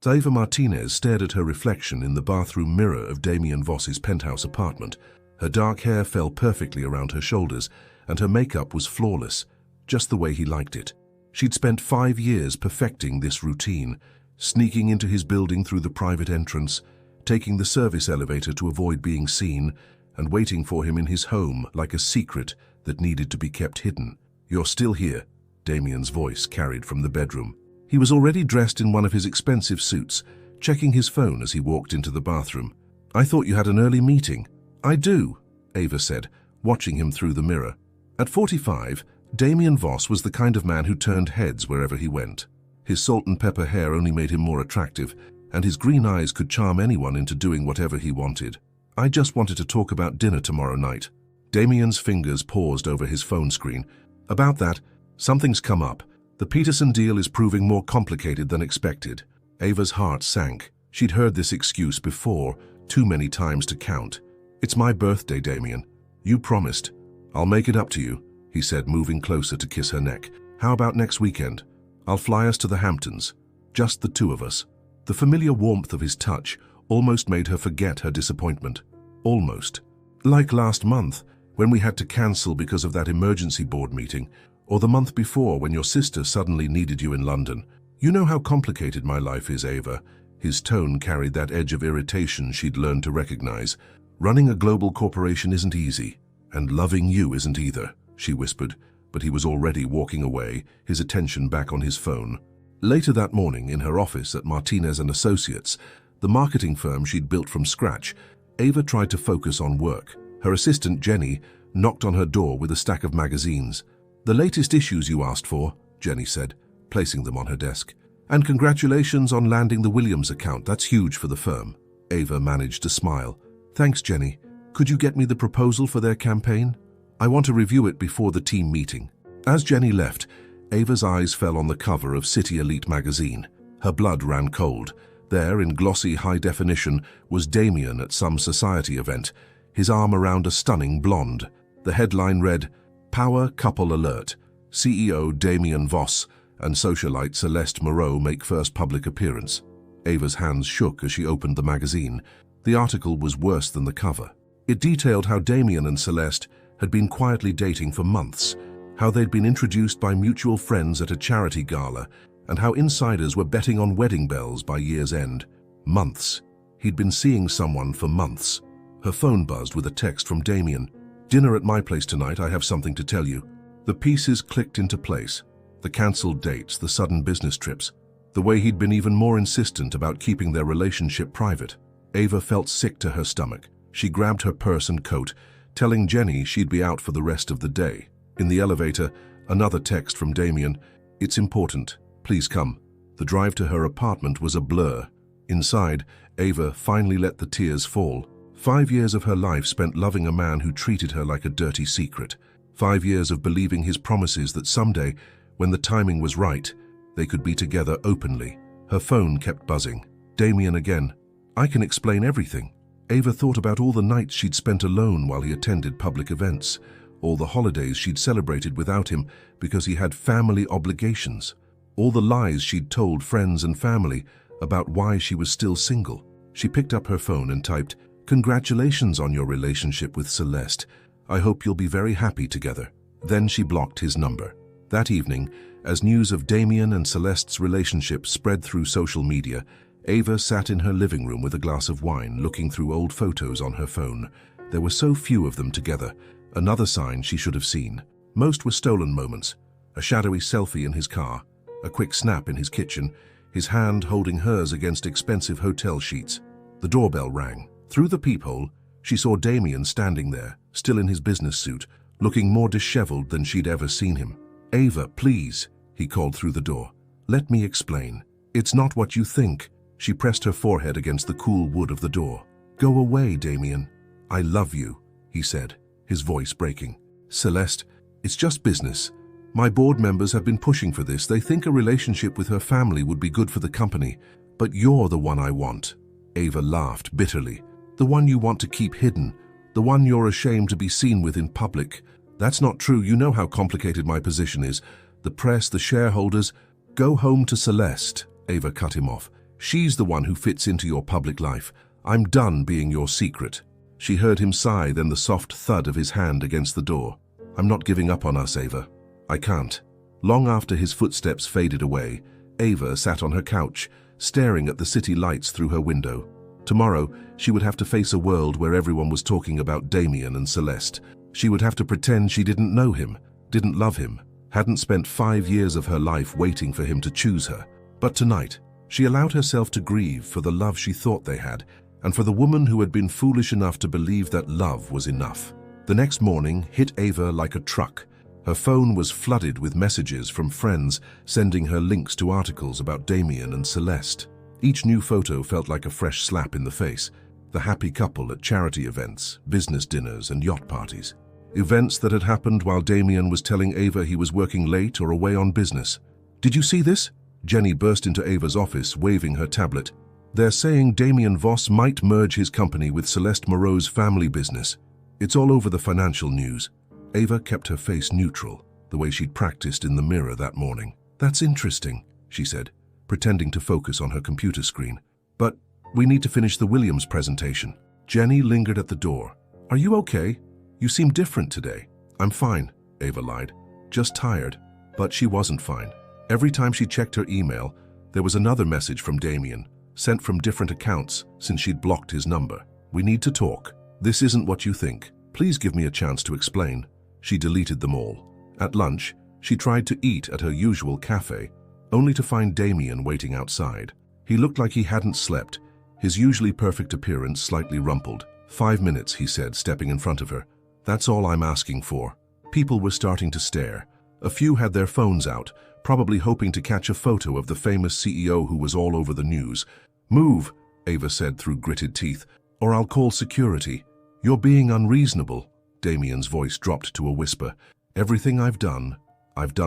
Ava Martinez stared at her reflection in the bathroom mirror of Damien Voss's penthouse apartment. Her dark hair fell perfectly around her shoulders, and her makeup was flawless, just the way he liked it. She'd spent 5 years perfecting this routine, sneaking into his building through the private entrance, taking the service elevator to avoid being seen, and waiting for him in his home like a secret that needed to be kept hidden. "You're still here," Damien's voice carried from the bedroom. He was already dressed in one of his expensive suits, checking his phone as he walked into the bathroom. "I thought you had an early meeting." "I do," Ava said, watching him through the mirror. At 45, Damien Voss was the kind of man who turned heads wherever he went. His salt and pepper hair only made him more attractive, and his green eyes could charm anyone into doing whatever he wanted. "I just wanted to talk about dinner tomorrow night." Damien's fingers paused over his phone screen. "About that, something's come up. The Peterson deal is proving more complicated than expected." Ava's heart sank. She'd heard this excuse before, too many times to count. "It's my birthday, Damien. You promised." "I'll make it up to you," he said, moving closer to kiss her neck. "How about next weekend? I'll fly us to the Hamptons. Just the two of us." The familiar warmth of his touch almost made her forget her disappointment. Almost. Like last month, when we had to cancel because of that emergency board meeting, or the month before when your sister suddenly needed you in London. "You know how complicated my life is, Ava." His tone carried that edge of irritation she'd learned to recognize. "Running a global corporation isn't easy, and loving you isn't either," she whispered, but he was already walking away, his attention back on his phone. Later that morning, in her office at Martinez & Associates, the marketing firm she'd built from scratch, Ava tried to focus on work. Her assistant, Jenny, knocked on her door with a stack of magazines. "The latest issues you asked for," Jenny said, placing them on her desk. "And congratulations on landing the Williams account. That's huge for the firm." Ava managed to smile. "Thanks, Jenny. Could you get me the proposal for their campaign? I want to review it before the team meeting." As Jenny left, Ava's eyes fell on the cover of City Elite magazine. Her blood ran cold. There, in glossy high definition, was Damien at some society event, his arm around a stunning blonde. The headline read, "Power Couple Alert. CEO Damien Voss and socialite Celeste Moreau make first public appearance." Ava's hands shook as she opened the magazine. The article was worse than the cover. It detailed how Damien and Celeste had been quietly dating for months, how they'd been introduced by mutual friends at a charity gala, and how insiders were betting on wedding bells by year's end. Months. He'd been seeing someone for months. Her phone buzzed with a text from Damien. "Dinner at my place tonight, I have something to tell you." The pieces clicked into place. The cancelled dates, the sudden business trips, the way he'd been even more insistent about keeping their relationship private. Ava felt sick to her stomach. She grabbed her purse and coat, telling Jenny she'd be out for the rest of the day. In the elevator, another text from Damien. "It's important. Please come." The drive to her apartment was a blur. Inside, Ava finally let the tears fall. 5 years of her life spent loving a man who treated her like a dirty secret. 5 years of believing his promises that someday, when the timing was right, they could be together openly. Her phone kept buzzing. Damien again. "I can explain everything." Ava thought about all the nights she'd spent alone while he attended public events, all the holidays she'd celebrated without him because he had family obligations, all the lies she'd told friends and family about why she was still single. She picked up her phone and typed, "Congratulations on your relationship with Celeste. I hope you'll be very happy together." Then she blocked his number. That evening, as news of Damien and Celeste's relationship spread through social media, Ava sat in her living room with a glass of wine, looking through old photos on her phone. There were so few of them together, another sign she should have seen. Most were stolen moments, a shadowy selfie in his car, a quick snap in his kitchen, his hand holding hers against expensive hotel sheets. The doorbell rang. Through the peephole, she saw Damien standing there, still in his business suit, looking more disheveled than she'd ever seen him. "Ava, please," he called through the door. "Let me explain. It's not what you think." She pressed her forehead against the cool wood of the door. "Go away, Damien." "I love you," he said, his voice breaking. "Celeste, it's just business. My board members have been pushing for this. They think a relationship with her family would be good for the company. But you're the one I want." Ava laughed bitterly. "The one you want to keep hidden. The one you're ashamed to be seen with in public. That's not true. You know how complicated my position is. The press, the shareholders." "Go home to Celeste," Ava cut him off. She's the one who fits into your public life. I'm done being your secret. She heard him sigh, then the soft thud of his hand against the door. I'm not giving up on us, Ava. I can't. Long after his footsteps faded away, Ava sat on her couch, staring at the city lights through her window. Tomorrow, she would have to face a world where everyone was talking about Damien and Celeste. She would have to pretend she didn't know him, didn't love him, hadn't spent 5 years of her life waiting for him to choose her. But tonight, she allowed herself to grieve for the love she thought they had, and for the woman who had been foolish enough to believe that love was enough. The next morning hit Ava like a truck. Her phone was flooded with messages from friends sending her links to articles about Damien and Celeste. Each new photo felt like a fresh slap in the face. The happy couple at charity events, business dinners, and yacht parties. Events that had happened while Damien was telling Ava he was working late or away on business. Did you see this? Jenny burst into Ava's office, waving her tablet. They're saying Damien Voss might merge his company with Celeste Moreau's family business. It's all over the financial news. Ava kept her face neutral, the way she'd practiced in the mirror that morning. That's interesting, she said, pretending to focus on her computer screen. But we need to finish the Williams presentation. Jenny lingered at the door. Are you okay? You seem different today. I'm fine, Ava lied. Just tired. But she wasn't fine. Every time she checked her email, there was another message from Damien, sent from different accounts since she'd blocked his number. We need to talk. This isn't what you think. Please give me a chance to explain. She deleted them all. At lunch, she tried to eat at her usual cafe, only to find Damien waiting outside. He looked like he hadn't slept, his usually perfect appearance slightly rumpled. 5 minutes, he said, stepping in front of her. That's all I'm asking for. People were starting to stare. A few had their phones out, probably hoping to catch a photo of the famous CEO who was all over the news. Move, Ava said through gritted teeth, or I'll call security. You're being unreasonable. Damien's voice dropped to a whisper. Everything I've done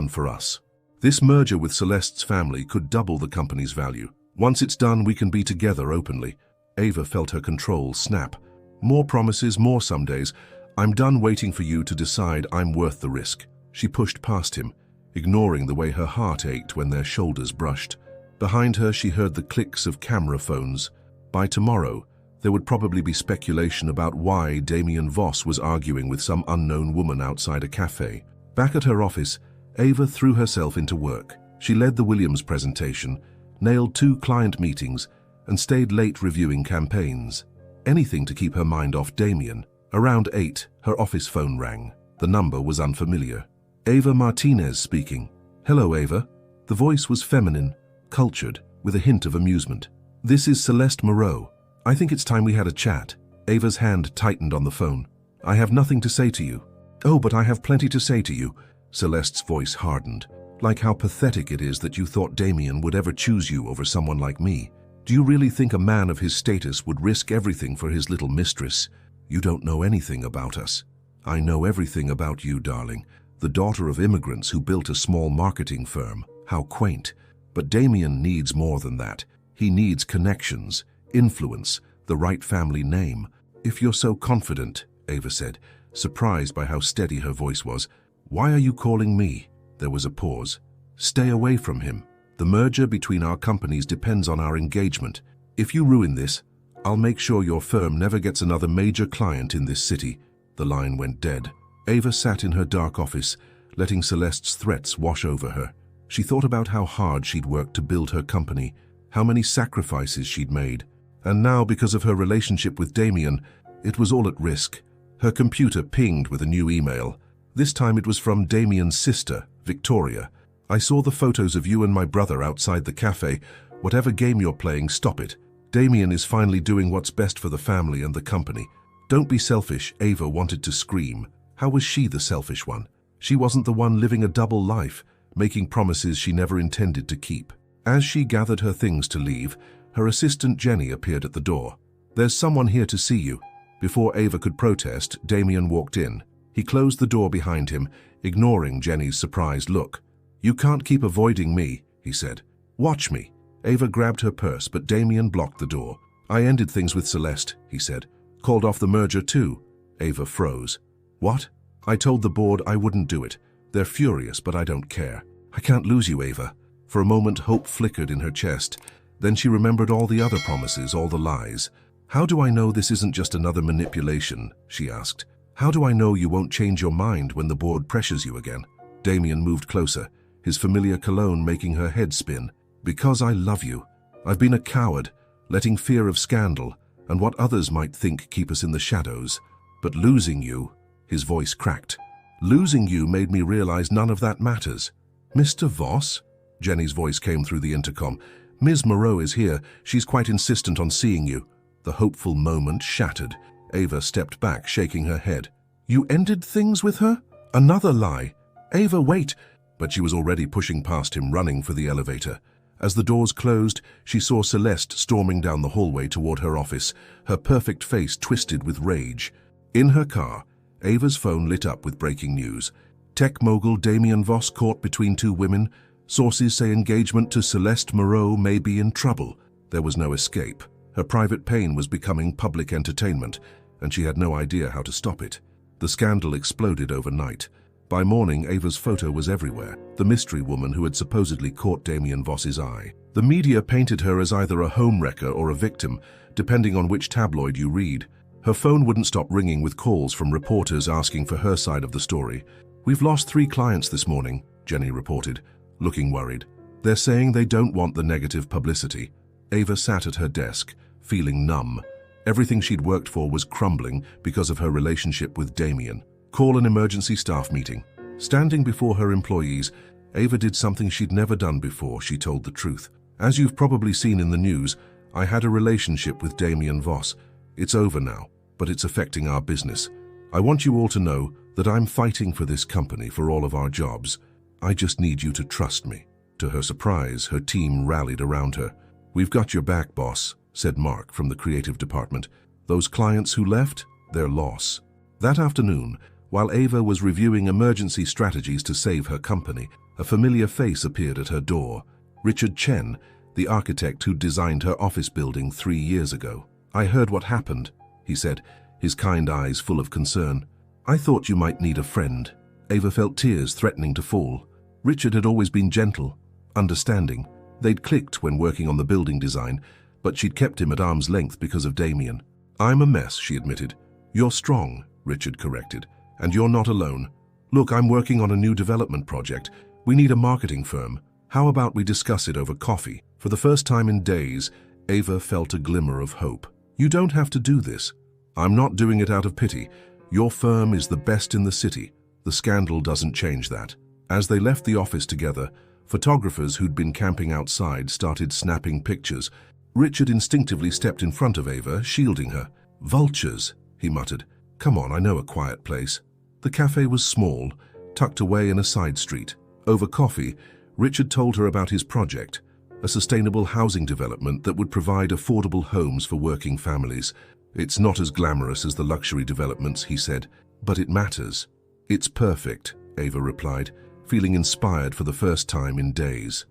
for us. This merger with Celeste's family could double the company's value. Once it's done, we can be together openly. Ava felt her control snap. More promises, more some days. I'm done waiting for you to decide I'm worth the risk. She pushed past him, ignoring the way her heart ached when their shoulders brushed. Behind her, she heard the clicks of camera phones. By tomorrow, there would probably be speculation about why Damien Voss was arguing with some unknown woman outside a cafe. Back at her office, Ava threw herself into work. She led the Williams presentation, nailed 2 client meetings, and stayed late reviewing campaigns. Anything to keep her mind off Damien. Around 8, her office phone rang. The number was unfamiliar. Ava Martinez speaking. Hello, Ava. The voice was feminine, cultured, with a hint of amusement. This is Celeste Moreau. I think it's time we had a chat. Ava's hand tightened on the phone. I have nothing to say to you. Oh, but I have plenty to say to you. Celeste's voice hardened. Like how pathetic it is that you thought Damien would ever choose you over someone like me. Do you really think a man of his status would risk everything for his little mistress? You don't know anything about us. I know everything about you, darling. The daughter of immigrants who built a small marketing firm. How quaint. But Damien needs more than that. He needs connections, influence, the right family name. If you're so confident, Ava said, surprised by how steady her voice was. Why are you calling me? There was a pause. Stay away from him. The merger between our companies depends on our engagement. If you ruin this, I'll make sure your firm never gets another major client in this city. The line went dead. Ava sat in her dark office, letting Celeste's threats wash over her. She thought about how hard she'd worked to build her company, how many sacrifices she'd made. And now, because of her relationship with Damien, it was all at risk. Her computer pinged with a new email. This time it was from Damien's sister, Victoria. I saw the photos of you and my brother outside the cafe. Whatever game you're playing, stop it. Damien is finally doing what's best for the family and the company. Don't be selfish, Ava wanted to scream. How was she the selfish one? She wasn't the one living a double life, making promises she never intended to keep. As she gathered her things to leave, her assistant Jenny appeared at the door. There's someone here to see you. Before Ava could protest, Damien walked in. He closed the door behind him, ignoring Jenny's surprised look. You can't keep avoiding me, he said. Watch me. Ava grabbed her purse, but Damien blocked the door. I ended things with Celeste, he said. Called off the merger too. Ava froze. What? I told the board I wouldn't do it. They're furious, but I don't care. I can't lose you, Ava. For a moment, hope flickered in her chest. Then she remembered all the other promises, all the lies. "How do I know this isn't just another manipulation?" she asked. "How do I know you won't change your mind when the board pressures you again?" Damien moved closer, his familiar cologne making her head spin. "Because I love you. I've been a coward, letting fear of scandal and what others might think keep us in the shadows. But losing you," his voice cracked, "losing you made me realize none of that matters." "Mr. Voss?" Jenny's voice came through the intercom. "Ms. Moreau is here. She's quite insistent on seeing you." The hopeful moment shattered. Ava stepped back, shaking her head. "You ended things with her? Another lie. Ava, wait!" But she was already pushing past him, running for the elevator. As the doors closed, she saw Celeste storming down the hallway toward her office, her perfect face twisted with rage. In her car, Ava's phone lit up with breaking news. Tech mogul Damien Voss caught between two women. Sources say engagement to Celeste Moreau may be in trouble. There was no escape. Her private pain was becoming public entertainment, and she had no idea how to stop it. The scandal exploded overnight. By morning, Ava's photo was everywhere, the mystery woman who had supposedly caught Damien Voss's eye. The media painted her as either a homewrecker or a victim, depending on which tabloid you read. Her phone wouldn't stop ringing with calls from reporters asking for her side of the story. "We've lost 3 clients this morning," Jenny reported, looking worried. "They're saying they don't want the negative publicity." Ava sat at her desk, feeling numb. Everything she'd worked for was crumbling because of her relationship with Damien. "Call an emergency staff meeting." Standing before her employees, Ava did something she'd never done before. She told the truth. "As you've probably seen in the news, I had a relationship with Damien Voss. It's over now, but it's affecting our business. I want you all to know that I'm fighting for this company, for all of our jobs. I just need you to trust me." To her surprise, her team rallied around her. "We've got your back, boss," said Mark from the creative department. "Those clients who left, their loss." That afternoon, while Ava was reviewing emergency strategies to save her company, a familiar face appeared at her door. Richard Chen, the architect who designed her office building 3 years ago. "I heard what happened," he said, his kind eyes full of concern. "I thought you might need a friend." Ava felt tears threatening to fall. Richard had always been gentle, understanding. They'd clicked when working on the building design, but she'd kept him at arm's length because of Damien. "I'm a mess," she admitted. "You're strong," Richard corrected. "And you're not alone. Look, I'm working on a new development project. We need a marketing firm. How about we discuss it over coffee?" For the first time in days, Ava felt a glimmer of hope. "You don't have to do this. I'm not doing it out of pity. Your firm is the best in the city. The scandal doesn't change that." As they left the office together, photographers who'd been camping outside started snapping pictures. Richard instinctively stepped in front of Ava, shielding her. "Vultures," he muttered. "Come on, I know a quiet place." The cafe was small, tucked away in a side street. Over coffee, Richard told her about his project, a sustainable housing development that would provide affordable homes for working families. "It's not as glamorous as the luxury developments," he said, "but it matters." "It's perfect," Ava replied, feeling inspired for the first time in days.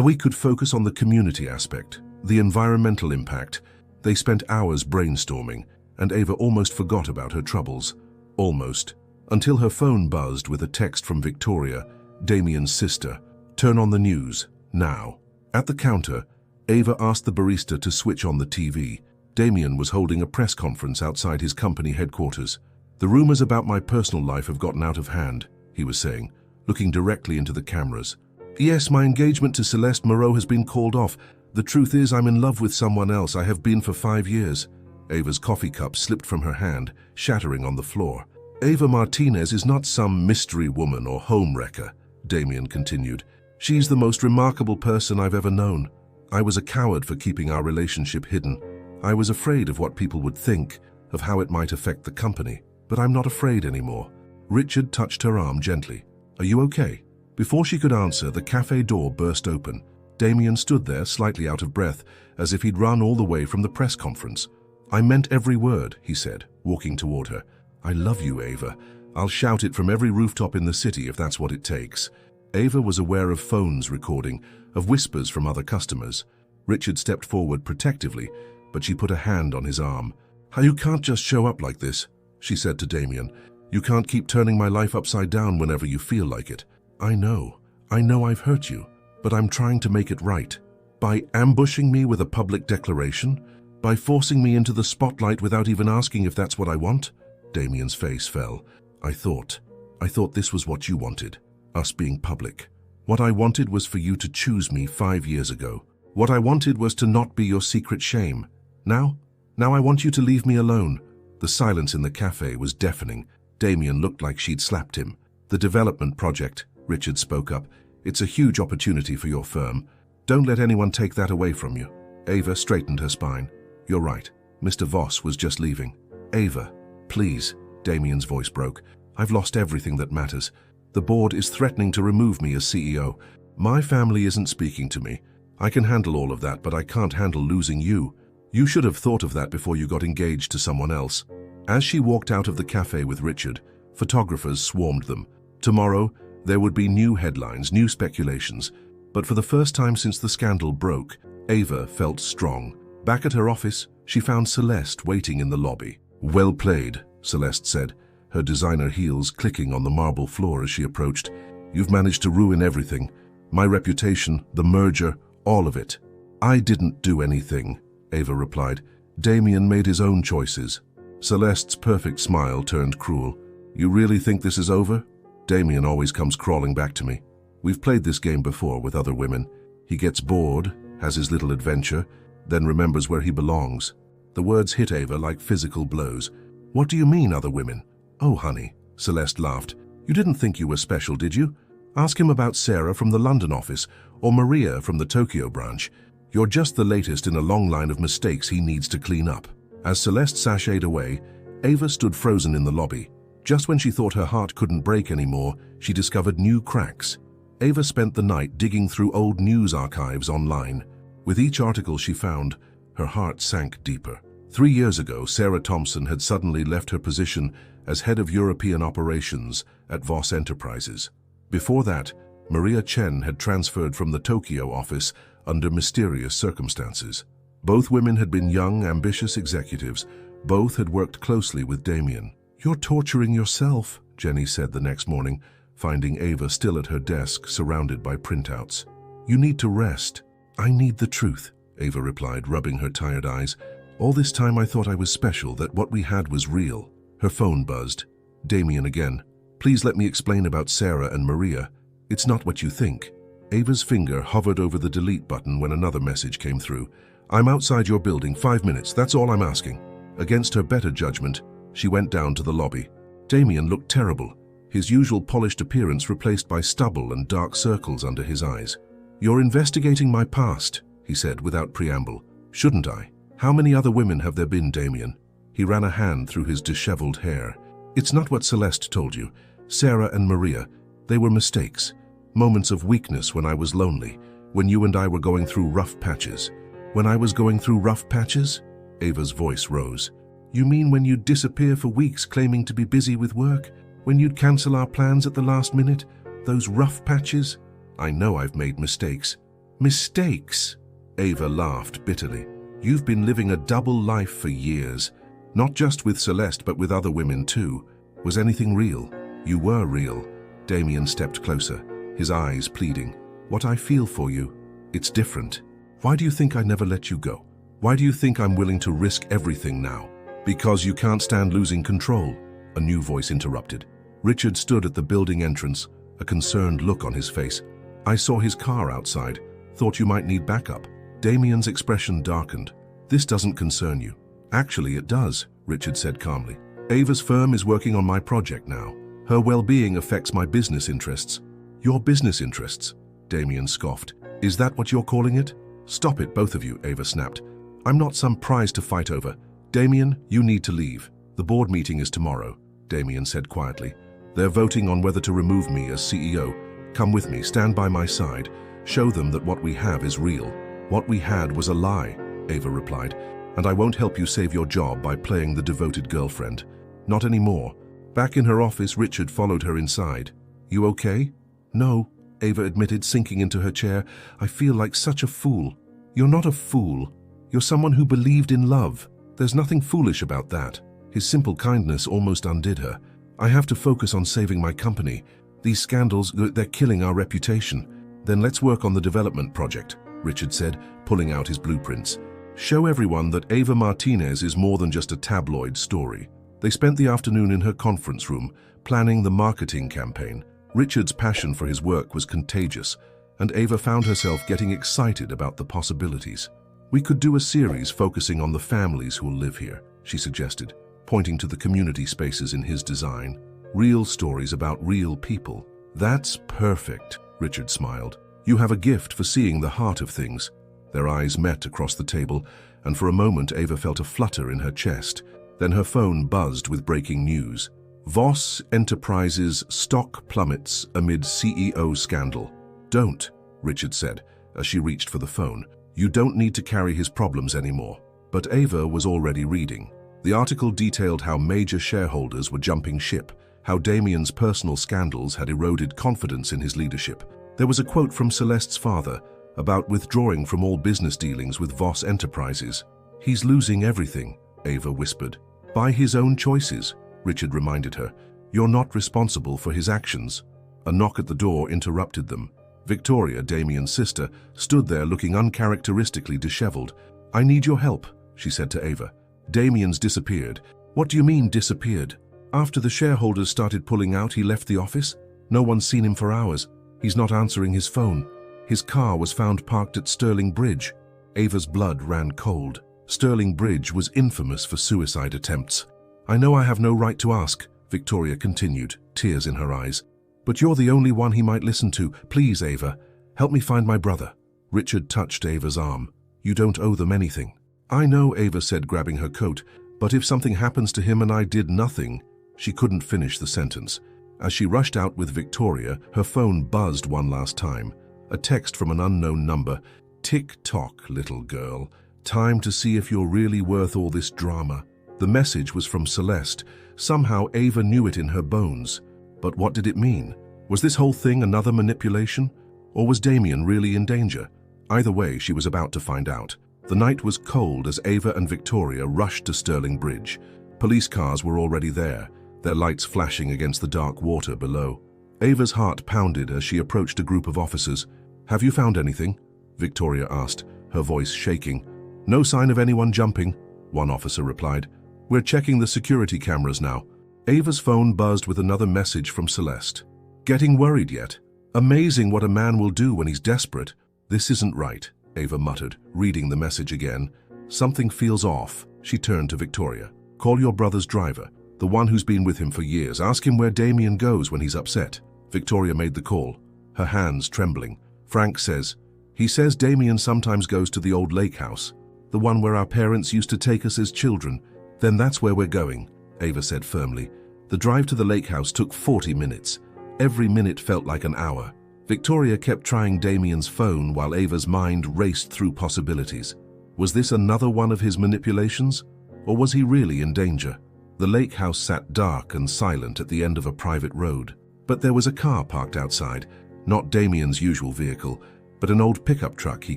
We could focus on the community aspect, the environmental impact. They spent hours brainstorming, and Ava almost forgot about her troubles. Almost. Until her phone buzzed with a text from Victoria, Damien's sister. "Turn on the news, now." At the counter, Ava asked the barista to switch on the TV. Damien was holding a press conference outside his company headquarters. "The rumors about my personal life have gotten out of hand," he was saying, looking directly into the cameras. "Yes, my engagement to Celeste Moreau has been called off. The truth is I'm in love with someone else. I have been for 5 years. Ava's coffee cup slipped from her hand, shattering on the floor. "Ava Martinez is not some mystery woman or homewrecker," Damien continued. "She's the most remarkable person I've ever known. I was a coward for keeping our relationship hidden. I was afraid of what people would think, of how it might affect the company. But I'm not afraid anymore." Richard touched her arm gently. "Are you okay?" Before she could answer, the cafe door burst open. Damien stood there, slightly out of breath, as if he'd run all the way from the press conference. "I meant every word," he said, walking toward her. "I love you, Ava. I'll shout it from every rooftop in the city if that's what it takes." Ava was aware of phones recording, of whispers from other customers. Richard stepped forward protectively, but she put a hand on his arm. "You can't just show up like this," she said to Damien. "You can't keep turning my life upside down whenever you feel like it. I know I've hurt you, but I'm trying to make it right." By ambushing me with a public declaration? By forcing me into the spotlight without even asking if that's what I want? Damien's face fell. I thought this was what you wanted, us being public. What I wanted was for you to choose me 5 years ago. What I wanted was to not be your secret shame. Now I want you to leave me alone. The silence in the cafe was deafening. Damien looked like she'd slapped him. The development project, Richard spoke up. It's a huge opportunity for your firm. Don't let anyone take that away from you. Ava straightened her spine. You're right. Mr. Voss was just leaving. Ava, please. Damien's voice broke. I've lost everything that matters. The board is threatening to remove me as CEO. My family isn't speaking to me. I can handle all of that, but I can't handle losing you. You should have thought of that before you got engaged to someone else. As she walked out of the cafe with Richard, photographers swarmed them. Tomorrow, there would be new headlines, new speculations. But for the first time since the scandal broke, Ava felt strong. Back at her office, she found Celeste waiting in the lobby. Well played, Celeste said, her designer heels clicking on the marble floor as she approached. You've managed to ruin everything. My reputation, the merger, all of it. I didn't do anything, Ava replied. Damien made his own choices. Celeste's perfect smile turned cruel. You really think this is over? Damien always comes crawling back to me. We've played this game before with other women. He gets bored, has his little adventure, then remembers where he belongs. The words hit Ava like physical blows. What do you mean, other women? Oh, honey, Celeste laughed. You didn't think you were special, did you? Ask him about Sarah from the London office or Maria from the Tokyo branch. You're just the latest in a long line of mistakes he needs to clean up. As Celeste sashayed away, Ava stood frozen in the lobby. Just when she thought her heart couldn't break anymore, she discovered new cracks. Ava spent the night digging through old news archives online. With each article she found, her heart sank deeper. 3 years ago, Sarah Thompson had suddenly left her position as head of European operations at Voss Enterprises. Before that, Maria Chen had transferred from the Tokyo office under mysterious circumstances. Both women had been young, ambitious executives. Both had worked closely with Damien. You're torturing yourself, Jenny said the next morning, finding Ava still at her desk, surrounded by printouts. You need to rest. I need the truth, Ava replied, rubbing her tired eyes. All this time I thought I was special, that what we had was real. Her phone buzzed. Damien again. Please let me explain about Sarah and Maria. It's not what you think. Ava's finger hovered over the delete button when another message came through. I'm outside your building, 5 minutes, that's all I'm asking. Against her better judgment, she went down to the lobby. Damien looked terrible, his usual polished appearance replaced by stubble and dark circles under his eyes. You're investigating my past, he said without preamble. Shouldn't I? How many other women have there been, Damien? He ran a hand through his disheveled hair. It's not what Celeste told you. Sarah and Maria, they were mistakes. Moments of weakness when I was lonely, when you and I were going through rough patches. When I was going through rough patches? Ava's voice rose. You mean when you'd disappear for weeks claiming to be busy with work? When you'd cancel our plans at the last minute? Those rough patches? I know I've made mistakes. Mistakes? Ava laughed bitterly. You've been living a double life for years. Not just with Celeste, but with other women too. Was anything real? You were real. Damien stepped closer, his eyes pleading. What I feel for you, it's different. Why do you think I never let you go? Why do you think I'm willing to risk everything now? Because you can't stand losing control, a new voice interrupted. Richard stood at the building entrance, a concerned look on his face. I saw his car outside, thought you might need backup. Damien's expression darkened. This doesn't concern you. Actually, it does, Richard said calmly. Ava's firm is working on my project now. Her well-being affects my business interests. Your business interests? Damien scoffed. Is that what you're calling it? Stop it, both of you, Ava snapped. I'm not some prize to fight over. Damien, you need to leave. The board meeting is tomorrow, Damien said quietly. They're voting on whether to remove me as CEO. Come with me, stand by my side. Show them that what we have is real. What we had was a lie, Ava replied. And I won't help you save your job by playing the devoted girlfriend. Not anymore. Back in her office, Richard followed her inside. You okay? No, Ava admitted, sinking into her chair. I feel like such a fool. You're not a fool. You're someone who believed in love. There's nothing foolish about that. His simple kindness almost undid her. I have to focus on saving my company. These scandals, they're killing our reputation. Then let's work on the development project. Richard said, pulling out his blueprints. Show everyone that Ava Martinez is more than just a tabloid story. They spent the afternoon in her conference room, planning the marketing campaign. Richard's passion for his work was contagious, and Ava found herself getting excited about the possibilities. We could do a series focusing on the families who will live here, she suggested, pointing to the community spaces in his design. Real stories about real people. That's perfect, Richard smiled. You have a gift for seeing the heart of things. Their eyes met across the table, and for a moment Ava felt a flutter in her chest. Then her phone buzzed with breaking news. Voss Enterprises stock plummets amid CEO scandal. Don't, Richard said, as she reached for the phone. You don't need to carry his problems anymore. But Ava was already reading. The article detailed how major shareholders were jumping ship, how Damien's personal scandals had eroded confidence in his leadership. There was a quote from Celeste's father about withdrawing from all business dealings with Voss Enterprises. He's losing everything, Ava whispered. By his own choices, Richard reminded her. You're not responsible for his actions. A knock at the door interrupted them. Victoria, Damien's sister, stood there looking uncharacteristically disheveled. I need your help, she said to Ava. Damien's disappeared. What do you mean disappeared? After the shareholders started pulling out, he left the office. No one's seen him for hours. He's not answering his phone. His car was found parked at Stirling Bridge. Ava's blood ran cold. Stirling Bridge was infamous for suicide attempts. I know I have no right to ask, Victoria continued, tears in her eyes. But you're the only one he might listen to. Please, Ava, help me find my brother. Richard touched Ava's arm. You don't owe them anything. I know, Ava said, grabbing her coat, but if something happens to him and I did nothing... She couldn't finish the sentence. As she rushed out with Victoria, her phone buzzed one last time. A text from an unknown number. Tick-tock, little girl. Time to see if you're really worth all this drama. The message was from Celeste. Somehow Ava knew it in her bones. But what did it mean? Was this whole thing another manipulation? Or was Damien really in danger? Either way, she was about to find out. The night was cold as Ava and Victoria rushed to Stirling Bridge. Police cars were already there, their lights flashing against the dark water below. Ava's heart pounded as she approached a group of officers. Have you found anything? Victoria asked, her voice shaking. No sign of anyone jumping, one officer replied. We're checking the security cameras now. Ava's phone buzzed with another message from Celeste. Getting worried yet? Amazing what a man will do when he's desperate. This isn't right, Ava muttered, reading the message again. Something feels off. She turned to Victoria. Call your brother's driver, the one who's been with him for years. Ask him where Damien goes when he's upset. Victoria made the call, her hands trembling. Frank says, he says Damien sometimes goes to the old lake house, the one where our parents used to take us as children. Then that's where we're going, Ava said firmly. The drive to the lake house took 40 minutes. Every minute felt like an hour. Victoria kept trying Damien's phone while Ava's mind raced through possibilities. Was this another one of his manipulations? Or was he really in danger? The lake house sat dark and silent at the end of a private road. But there was a car parked outside, not Damien's usual vehicle, but an old pickup truck he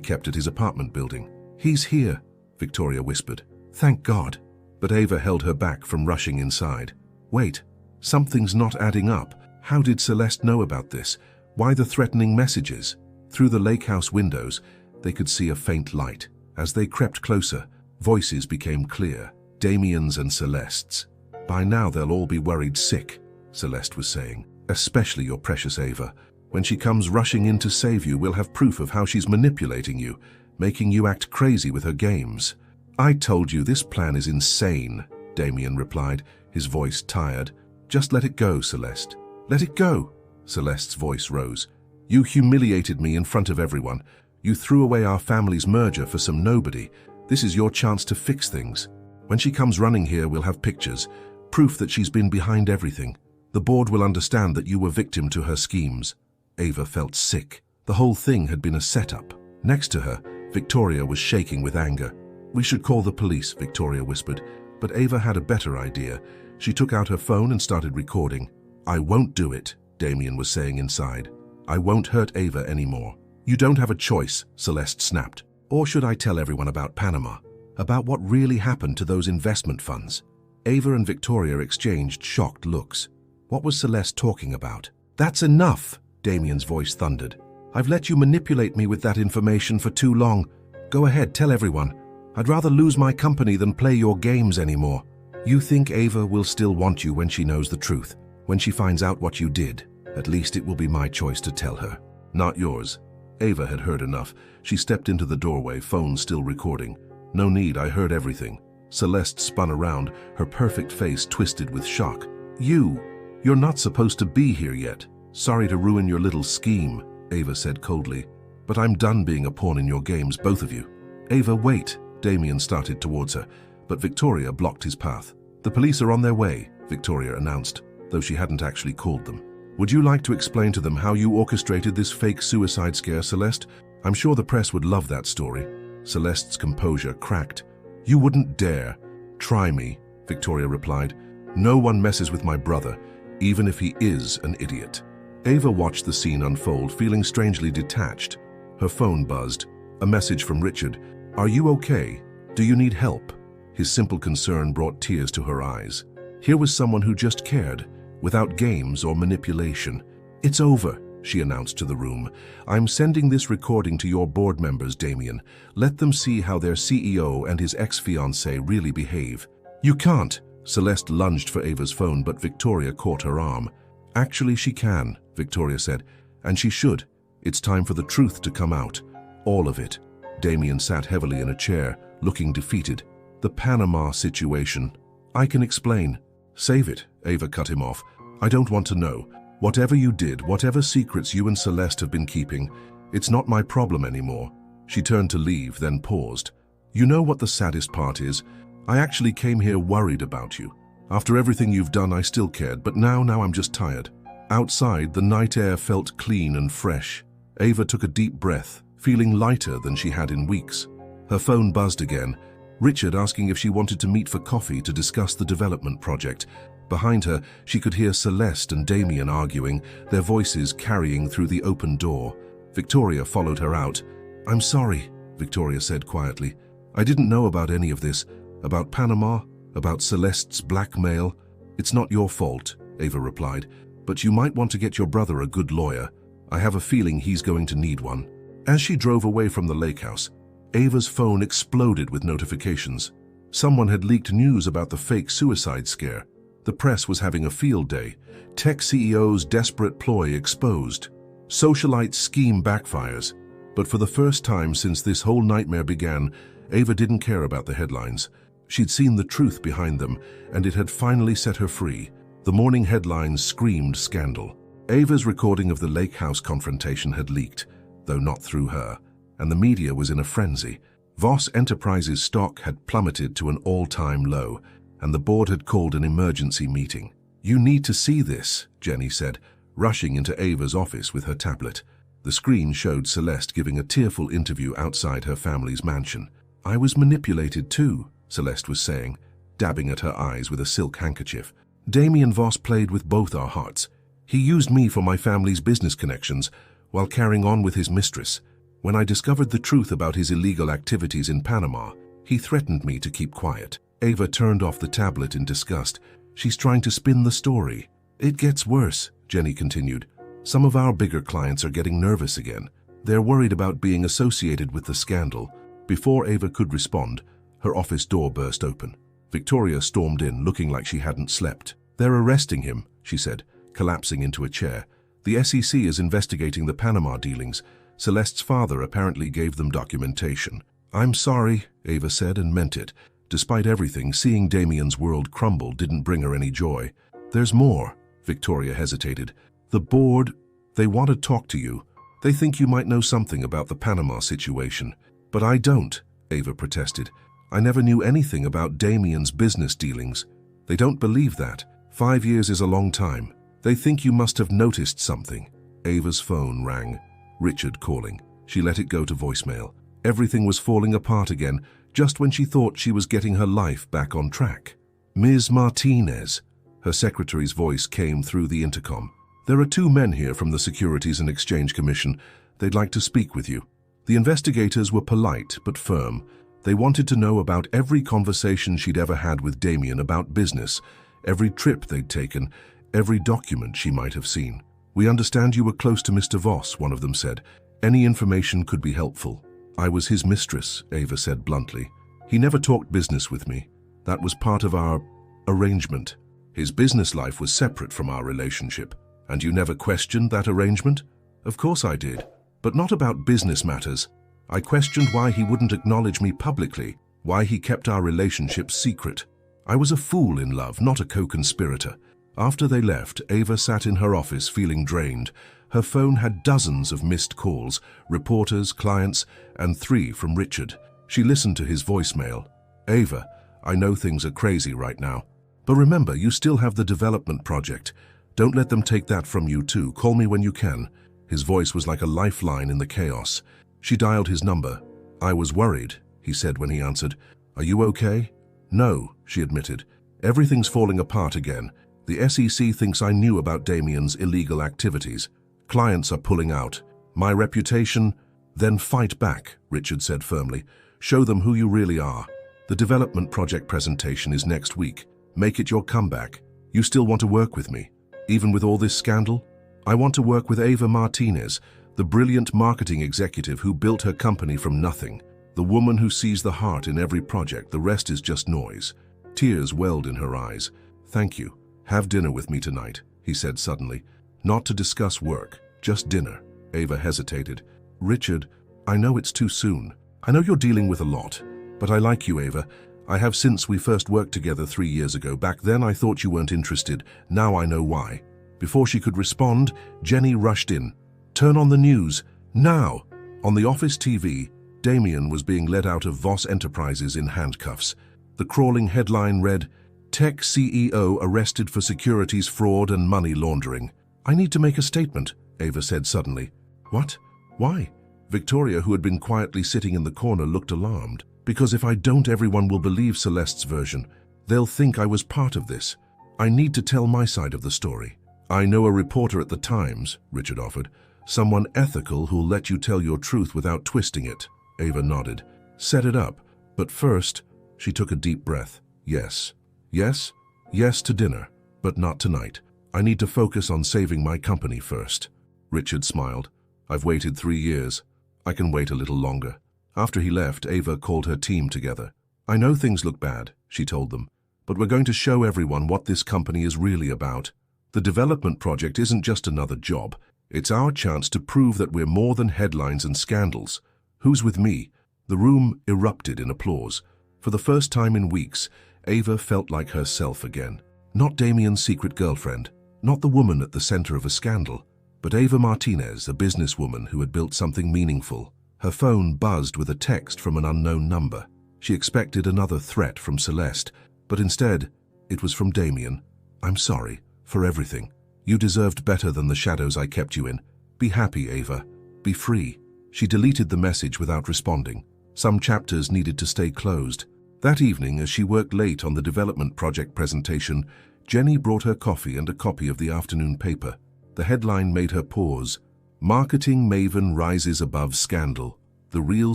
kept at his apartment building. He's here, Victoria whispered. Thank God. But Ava held her back from rushing inside. Wait, something's not adding up. How did Celeste know about this? Why the threatening messages? Through the lake house windows, they could see a faint light. As they crept closer, voices became clear, Damien's and Celeste's. By now they'll all be worried sick, Celeste was saying. Especially your precious Ava. When she comes rushing in to save you, we'll have proof of how she's manipulating you, making you act crazy with her games. I told you this plan is insane, Damien replied, his voice tired. Just let it go, Celeste. Let it go. Celeste's voice rose. You humiliated me in front of everyone. You threw away our family's merger for some nobody. This is your chance to fix things. When she comes running here, we'll have pictures, proof that she's been behind everything. The board will understand that you were victim to her schemes. Ava felt sick. The whole thing had been a setup. Next to her, Victoria was shaking with anger. We should call the police, Victoria whispered. But Ava had a better idea. She took out her phone and started recording. I won't do it, Damien was saying inside. I won't hurt Ava anymore. You don't have a choice, Celeste snapped. Or should I tell everyone about Panama? About what really happened to those investment funds? Ava and Victoria exchanged shocked looks. What was Celeste talking about? That's enough, Damien's voice thundered. I've let you manipulate me with that information for too long. Go ahead, tell everyone. I'd rather lose my company than play your games anymore. You think Ava will still want you when she knows the truth, when she finds out what you did. At least it will be my choice to tell her, not yours. Ava had heard enough. She stepped into the doorway, phone still recording. No need, I heard everything. Celeste spun around, her perfect face twisted with shock. You're not supposed to be here yet. Sorry to ruin your little scheme, Ava said coldly. But I'm done being a pawn in your games, both of you. Ava, wait. Damien started towards her, but Victoria blocked his path. The police are on their way, Victoria announced, though she hadn't actually called them. Would you like to explain to them how you orchestrated this fake suicide scare, Celeste? I'm sure the press would love that story. Celeste's composure cracked. You wouldn't dare. Try me, Victoria replied. No one messes with my brother, even if he is an idiot. Ava watched the scene unfold, feeling strangely detached. Her phone buzzed. A message from Richard. Are you okay? Do you need help? His simple concern brought tears to her eyes. Here was someone who just cared, without games or manipulation. It's over, she announced to the room. I'm sending this recording to your board members, Damien. Let them see how their CEO and his ex-fiancée really behave. You can't. Celeste lunged for Ava's phone, but Victoria caught her arm. Actually, she can, Victoria said, and she should. It's time for the truth to come out. All of it. Damien sat heavily in a chair, looking defeated. The Panama situation. I can explain. Save it, Ava cut him off. I don't want to know. Whatever you did, whatever secrets you and Celeste have been keeping, it's not my problem anymore. She turned to leave, then paused. You know what the saddest part is? I actually came here worried about you. After everything you've done, I still cared, but now I'm just tired. Outside, the night air felt clean and fresh. Ava took a deep breath, feeling lighter than she had in weeks. Her phone buzzed again. Richard asking if she wanted to meet for coffee to discuss the development project. Behind her, she could hear Celeste and Damien arguing, their voices carrying through the open door. Victoria followed her out. I'm sorry, Victoria said quietly. I didn't know about any of this. About Panama, about Celeste's blackmail. It's not your fault, Ava replied, but you might want to get your brother a good lawyer. I have a feeling he's going to need one. As she drove away from the lake house, Ava's phone exploded with notifications. Someone had leaked news about the fake suicide scare. The press was having a field day. Tech CEO's desperate ploy exposed. Socialite scheme backfires. But for the first time since this whole nightmare began, Ava didn't care about the headlines. She'd seen the truth behind them, and it had finally set her free. The morning headlines screamed scandal. Ava's recording of the lake house confrontation had leaked, though not through her, and the media was in a frenzy. Voss Enterprises stock had plummeted to an all-time low, and the board had called an emergency meeting. You need to see this, Jenny said, rushing into Ava's office with her tablet. The screen showed Celeste giving a tearful interview outside her family's mansion. I was manipulated too, Celeste was saying, dabbing at her eyes with a silk handkerchief. Damien Voss played with both our hearts. He used me for my family's business connections, while carrying on with his mistress. When I discovered the truth about his illegal activities in Panama, he threatened me to keep quiet. Ava turned off the tablet in disgust. She's trying to spin the story. It gets worse, Jenny continued. Some of our bigger clients are getting nervous again. They're worried about being associated with the scandal. Before Ava could respond, her office door burst open. Victoria stormed in, looking like she hadn't slept. They're arresting him, she said, collapsing into a chair. The SEC is investigating the Panama dealings. Celeste's father apparently gave them documentation. I'm sorry, Ava said, and meant it. Despite everything, seeing Damien's world crumble didn't bring her any joy. There's more, Victoria hesitated. The board, they want to talk to you. They think you might know something about the Panama situation. But I don't, Ava protested. I never knew anything about Damien's business dealings. They don't believe that. 5 years is a long time. They think you must have noticed something. Ava's phone rang. Richard calling. She let it go to voicemail. Everything was falling apart again, just when she thought she was getting her life back on track. Ms. Martinez. Her secretary's voice came through the intercom. There are 2 men here from the Securities and Exchange Commission. They'd like to speak with you. The investigators were polite but firm. They wanted to know about every conversation she'd ever had with Damien about business, every trip they'd taken, every document she might have seen. We understand you were close to Mr. Voss, one of them said. Any information could be helpful. I was his mistress, Ava said bluntly. He never talked business with me. That was part of our arrangement. His business life was separate from our relationship. And you never questioned that arrangement? Of course I did, but not about business matters. I questioned why he wouldn't acknowledge me publicly, why he kept our relationship secret. I was a fool in love, not a co-conspirator. After they left, Ava sat in her office feeling drained. Her phone had dozens of missed calls, reporters, clients, and 3 from Richard. She listened to his voicemail. Ava, I know things are crazy right now, but remember, you still have the development project. Don't let them take that from you too. Call me when you can. His voice was like a lifeline in the chaos. She dialed his number. I was worried, he said when he answered. Are you okay? No, she admitted. Everything's falling apart again. The SEC thinks I knew about Damien's illegal activities. Clients are pulling out. My reputation? Then fight back, Richard said firmly. Show them who you really are. The development project presentation is next week. Make it your comeback. You still want to work with me, even with all this scandal? I want to work with Ava Martinez, the brilliant marketing executive who built her company from nothing. The woman who sees the heart in every project, the rest is just noise. Tears welled in her eyes. Thank you. Have dinner with me tonight, he said suddenly. Not to discuss work, just dinner. Ava hesitated. Richard, I know it's too soon. I know you're dealing with a lot, but I like you, Ava. I have since we first worked together 3 years ago. Back then I thought you weren't interested. Now I know why. Before she could respond, Jenny rushed in. Turn on the news, now! On the office TV, Damien was being led out of Voss Enterprises in handcuffs. The crawling headline read, Tech CEO arrested for securities fraud and money laundering. I need to make a statement, Ava said suddenly. What? Why? Victoria, who had been quietly sitting in the corner, looked alarmed. Because if I don't, everyone will believe Celeste's version. They'll think I was part of this. I need to tell my side of the story. I know a reporter at the Times, Richard offered. Someone ethical who'll let you tell your truth without twisting it. Ava nodded. Set it up. But first, she took a deep breath. Yes. Yes? Yes to dinner. But not tonight. I need to focus on saving my company first. Richard smiled. I've waited 3 years. I can wait a little longer. After he left, Ava called her team together. I know things look bad, she told them, but we're going to show everyone what this company is really about. The development project isn't just another job. It's our chance to prove that we're more than headlines and scandals. Who's with me? The room erupted in applause. For the first time in weeks, Ava felt like herself again. Not Damien's secret girlfriend, not the woman at the center of a scandal, but Ava Martinez, a businesswoman who had built something meaningful. Her phone buzzed with a text from an unknown number. She expected another threat from Celeste, but instead, it was from Damien. I'm sorry for everything. You deserved better than the shadows I kept you in. Be happy, Ava. Be free. She deleted the message without responding. Some chapters needed to stay closed. That evening, as she worked late on the development project presentation, Jenny brought her coffee and a copy of the afternoon paper. The headline made her pause. Marketing Maven Rises Above Scandal. The Real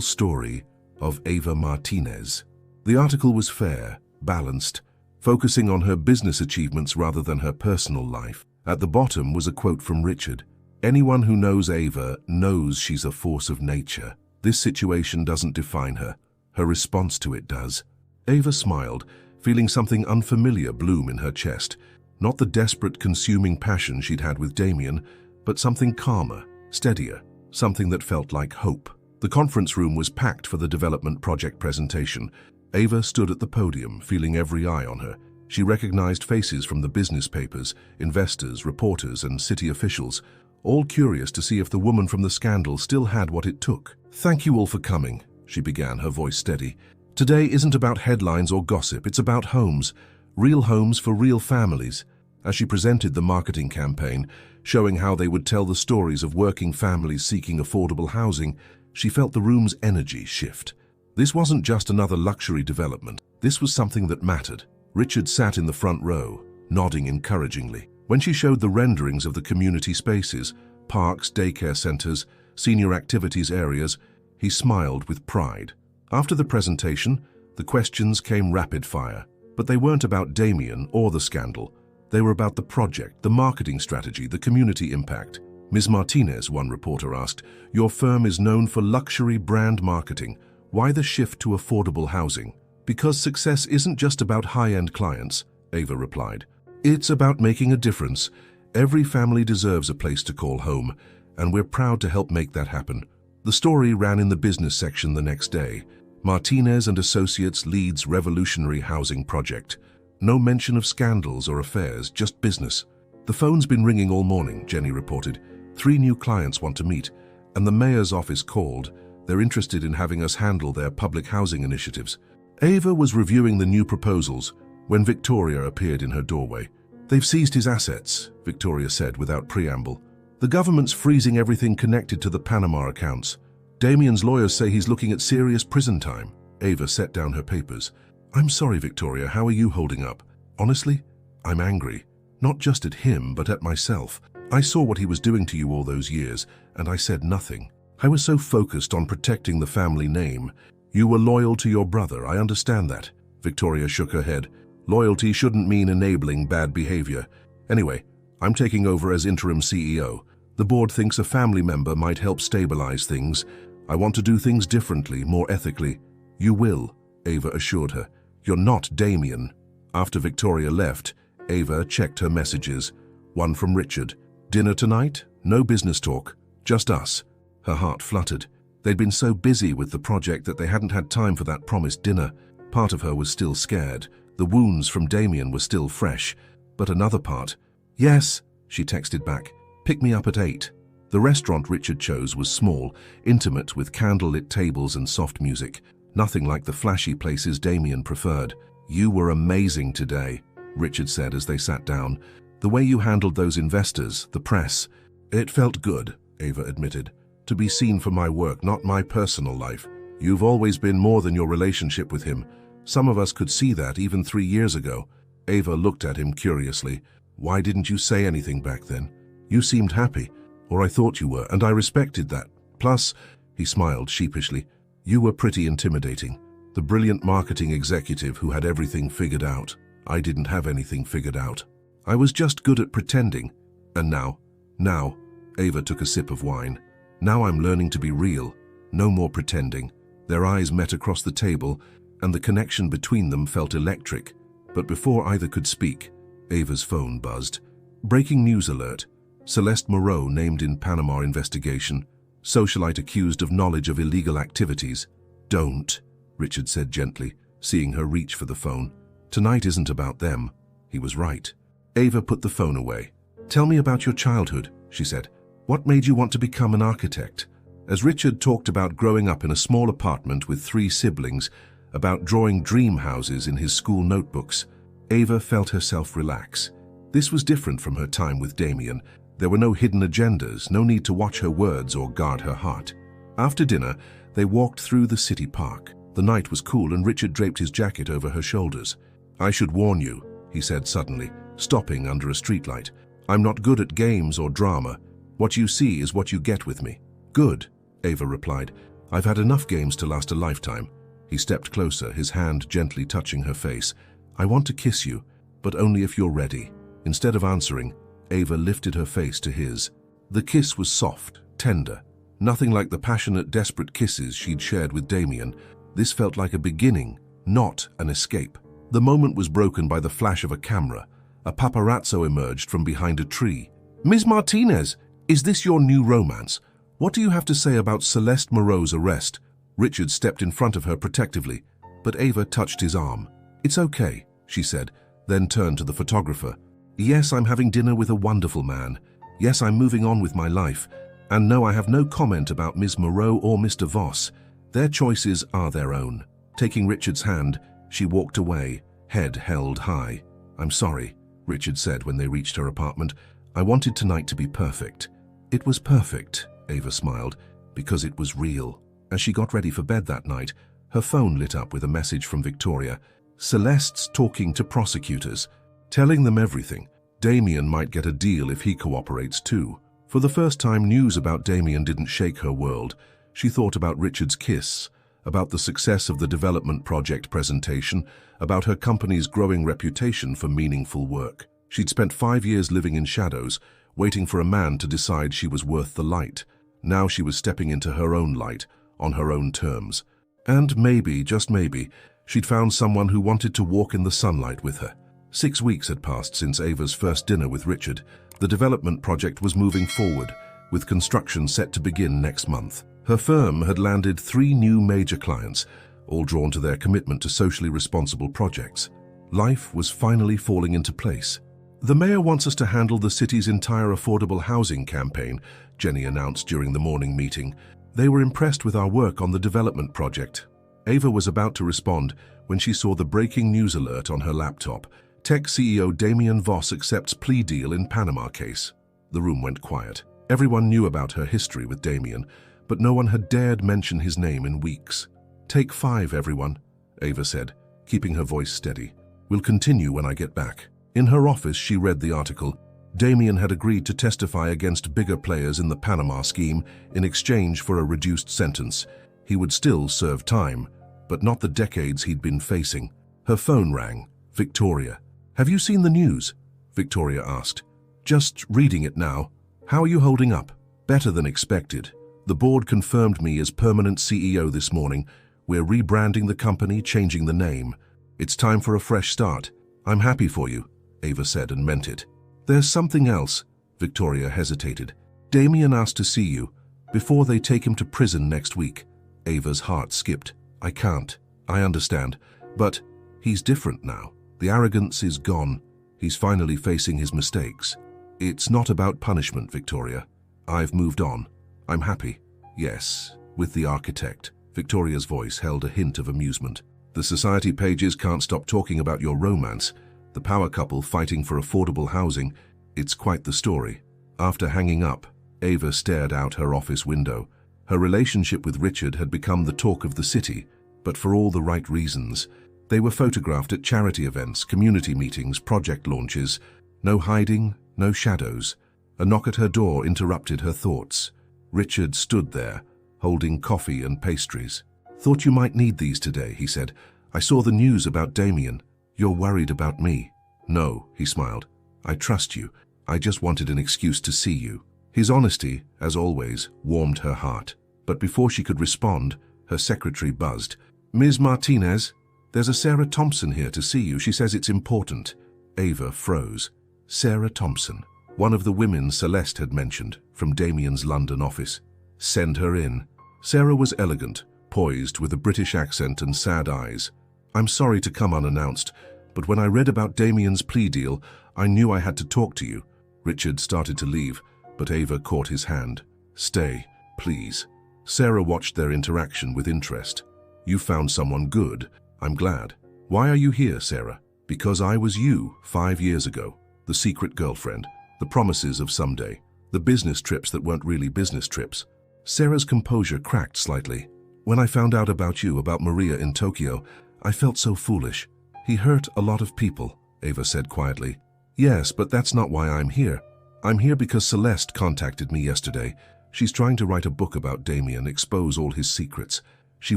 Story of Ava Martinez. The article was fair, balanced, focusing on her business achievements rather than her personal life. At the bottom was a quote from Richard. Anyone who knows Ava knows she's a force of nature. This situation doesn't define her. Her response to it does. Ava smiled, feeling something unfamiliar bloom in her chest. Not the desperate, consuming passion she'd had with Damien, but something calmer, steadier, something that felt like hope. The conference room was packed for the development project presentation. Ava stood at the podium, feeling every eye on her. She recognized faces from the business papers, investors, reporters, and city officials, all curious to see if the woman from the scandal still had what it took. Thank you all for coming, she began, her voice steady. Today isn't about headlines or gossip, it's about homes. Real homes for real families. As she presented the marketing campaign, showing how they would tell the stories of working families seeking affordable housing, she felt the room's energy shift. This wasn't just another luxury development. This was something that mattered. Richard sat in the front row, nodding encouragingly. When she showed the renderings of the community spaces, parks, daycare centers, senior activities areas, he smiled with pride. After the presentation, the questions came rapid fire. But they weren't about Damien or the scandal. They were about the project, the marketing strategy, the community impact. Ms. Martinez, one reporter asked, your firm is known for luxury brand marketing. Why the shift to affordable housing? Because success isn't just about high-end clients, Ava replied. It's about making a difference. Every family deserves a place to call home, and we're proud to help make that happen. The story ran in the business section the next day. Martinez and Associates leads revolutionary housing project. No mention of scandals or affairs, just business. The phone's been ringing all morning, Jenny reported. 3 new clients want to meet, and the mayor's office called. They're interested in having us handle their public housing initiatives. Ava was reviewing the new proposals when Victoria appeared in her doorway. They've seized his assets, Victoria said without preamble. The government's freezing everything connected to the Panama accounts. Damien's lawyers say he's looking at serious prison time. Ava set down her papers. I'm sorry, Victoria, how are you holding up? Honestly, I'm angry. Not just at him, but at myself. I saw what he was doing to you all those years, and I said nothing. I was so focused on protecting the family name. You were loyal to your brother, I understand that. Victoria shook her head. Loyalty shouldn't mean enabling bad behavior. Anyway, I'm taking over as interim CEO. The board thinks a family member might help stabilize things. I want to do things differently, more ethically. You will, Ava assured her. You're not Damien. After Victoria left, Ava checked her messages. One from Richard. Dinner tonight? No business talk. Just us. Her heart fluttered. They'd been so busy with the project that they hadn't had time for that promised dinner. Part of her was still scared. The wounds from Damien were still fresh. But another part. Yes, she texted back. Pick me up at 8. The restaurant Richard chose was small, intimate with candlelit tables and soft music. Nothing like the flashy places Damien preferred. You were amazing today, Richard said as they sat down. The way you handled those investors, the press. It felt good, Ava admitted. To be seen for my work, not my personal life. You've always been more than your relationship with him. Some of us could see that even 3 years ago. Ava looked at him curiously. Why didn't you say anything back then? You seemed happy, or I thought you were, and I respected that. Plus, he smiled sheepishly, you were pretty intimidating. The brilliant marketing executive who had everything figured out. I didn't have anything figured out. I was just good at pretending. And now, Ava took a sip of wine. Now I'm learning to be real. No more pretending. Their eyes met across the table, and the connection between them felt electric. But before either could speak, Ava's phone buzzed. Breaking news alert. Celeste Moreau named in Panama investigation. Socialite accused of knowledge of illegal activities. Don't, Richard said gently, seeing her reach for the phone. Tonight isn't about them. He was right. Ava put the phone away. Tell me about your childhood, she said. What made you want to become an architect? As Richard talked about growing up in a small apartment with 3 siblings, about drawing dream houses in his school notebooks, Ava felt herself relax. This was different from her time with Damien. There were no hidden agendas, no need to watch her words or guard her heart. After dinner, they walked through the city park. The night was cool and Richard draped his jacket over her shoulders. I should warn you, he said suddenly, stopping under a streetlight. I'm not good at games or drama. What you see is what you get with me. Good, Ava replied. I've had enough games to last a lifetime. He stepped closer, his hand gently touching her face. I want to kiss you, but only if you're ready. Instead of answering, Ava lifted her face to his. The kiss was soft, tender. Nothing like the passionate, desperate kisses she'd shared with Damien. This felt like a beginning, not an escape. The moment was broken by the flash of a camera. A paparazzo emerged from behind a tree. Ms. Martinez, is this your new romance? What do you have to say about Celeste Moreau's arrest? Richard stepped in front of her protectively, but Ava touched his arm. It's okay, she said, then turned to the photographer. Yes, I'm having dinner with a wonderful man. Yes, I'm moving on with my life. And no, I have no comment about Ms. Moreau or Mr. Voss. Their choices are their own. Taking Richard's hand, she walked away, head held high. I'm sorry, Richard said when they reached her apartment. I wanted tonight to be perfect. It was perfect, Ava smiled, because it was real. As she got ready for bed that night, her phone lit up with a message from Victoria. Celeste's talking to prosecutors, telling them everything. Damien might get a deal if he cooperates too. For the first time, news about Damien didn't shake her world. She thought about Richard's kiss, about the success of the development project presentation, about her company's growing reputation for meaningful work. She'd spent 5 years living in shadows, waiting for a man to decide she was worth the light. Now she was stepping into her own light, on her own terms. And maybe, just maybe, she'd found someone who wanted to walk in the sunlight with her. 6 weeks had passed since Ava's first dinner with Richard. The development project was moving forward, with construction set to begin next month. Her firm had landed 3 new major clients, all drawn to their commitment to socially responsible projects. Life was finally falling into place. "The mayor wants us to handle the city's entire affordable housing campaign," Jenny announced during the morning meeting. "They were impressed with our work on the development project." Ava was about to respond when she saw the breaking news alert on her laptop. Tech CEO Damien Voss accepts plea deal in Panama case. The room went quiet. Everyone knew about her history with Damien, but no one had dared mention his name in weeks. "Take 5, everyone," Ava said, keeping her voice steady. "We'll continue when I get back." In her office, she read the article. Damien had agreed to testify against bigger players in the Panama scheme in exchange for a reduced sentence. He would still serve time, but not the decades he'd been facing. Her phone rang. Victoria. "Have you seen the news?" Victoria asked. "Just reading it now. How are you holding up?" "Better than expected. The board confirmed me as permanent CEO this morning. We're rebranding the company, changing the name. It's time for a fresh start. I'm happy for you," Ava said and meant it. "There's something else," Victoria hesitated. "Damien asked to see you, before they take him to prison next week." Ava's heart skipped. "I can't. I understand. But he's different now. The arrogance is gone. He's finally facing his mistakes." "It's not about punishment, Victoria. I've moved on. I'm happy." "Yes, with the architect." Victoria's voice held a hint of amusement. "The society pages can't stop talking about your romance. The power couple fighting for affordable housing. It's quite the story." After hanging up, Ava stared out her office window. Her relationship with Richard had become the talk of the city, but for all the right reasons. They were photographed at charity events, community meetings, project launches. No hiding, no shadows. A knock at her door interrupted her thoughts. Richard stood there, holding coffee and pastries. "Thought you might need these today," he said. "I saw the news about Damien. You're worried about me." "No," he smiled. "I trust you. I just wanted an excuse to see you." His honesty, as always, warmed her heart. But before she could respond, her secretary buzzed. "Ms. Martinez, there's a Sarah Thompson here to see you. She says it's important." Ava froze. Sarah Thompson, one of the women Celeste had mentioned, from Damien's London office. "Send her in." Sarah was elegant, poised, with a British accent and sad eyes. "I'm sorry to come unannounced, but when I read about Damien's plea deal, I knew I had to talk to you." Richard started to leave, but Ava caught his hand. "Stay, please." Sarah watched their interaction with interest. "You found someone good. I'm glad. Why are you here, Sarah?" "Because I was you 5 years ago. The secret girlfriend, the promises of someday, the business trips that weren't really business trips." Sarah's composure cracked slightly. "When I found out about you, about Maria in Tokyo, I felt so foolish." "He hurt a lot of people," Ava said quietly. "Yes, but that's not why I'm here. I'm here because Celeste contacted me yesterday. She's trying to write a book about Damien, expose all his secrets. She